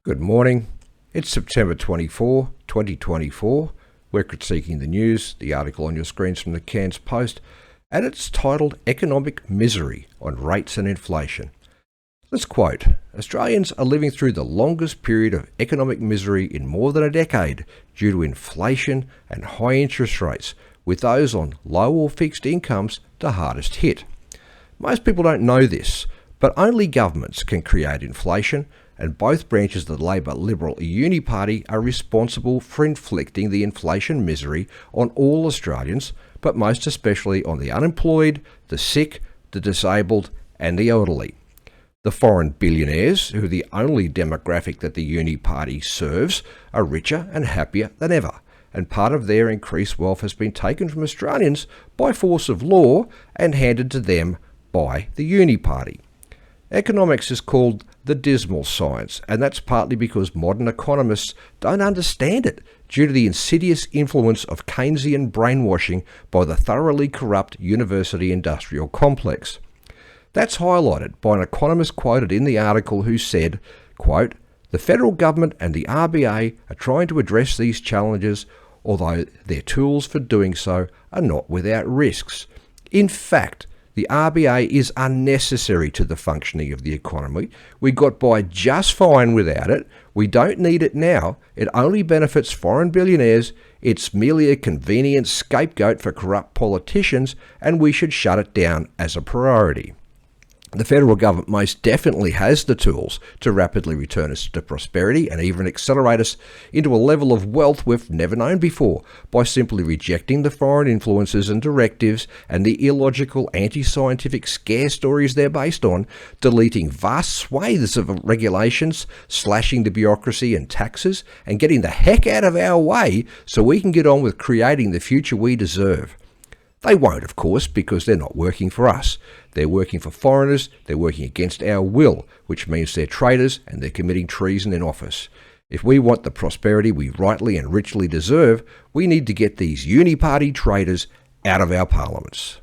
Good morning. It's September 24, 2024. We're critiquing the news. The article on your screens from the Cairns Post, and it's titled Economic Misery on Rates and Inflation. Let's quote, Australians are living through the longest period of economic misery in more than a decade due to inflation and high interest rates, with those on low or fixed incomes the hardest hit. Most people don't know this, but only governments can create inflation, and both branches of the Labor-Liberal Uni Party are responsible for inflicting the inflation misery on all Australians, but most especially on the unemployed, the sick, the disabled and the elderly. The foreign billionaires, who are the only demographic that the Uni Party serves, are richer and happier than ever, and part of their increased wealth has been taken from Australians by force of law and handed to them by the Uni Party. Economics is called the dismal science, and that's partly because modern economists don't understand it due to the insidious influence of Keynesian brainwashing by the thoroughly corrupt university industrial complex. That's highlighted by an economist quoted in the article who said, quote, "The federal government and the RBA are trying to address these challenges, although their tools for doing so are not without risks. In fact, the RBA is unnecessary to the functioning of the economy. We got by just fine without it. We don't need it now. It only benefits foreign billionaires. It's merely a convenient scapegoat for corrupt politicians, and we should shut it down as a priority." The federal government most definitely has the tools to rapidly return us to prosperity and even accelerate us into a level of wealth we've never known before by simply rejecting the foreign influences and directives and the illogical anti-scientific scare stories they're based on, deleting vast swathes of regulations, slashing the bureaucracy and taxes, and getting the heck out of our way so we can get on with creating the future we deserve. They won't, of course, because they're not working for us. They're working for foreigners, they're working against our will, which means they're traitors and they're committing treason in office. If we want the prosperity we rightly and richly deserve, we need to get these Uni Party traitors out of our parliaments.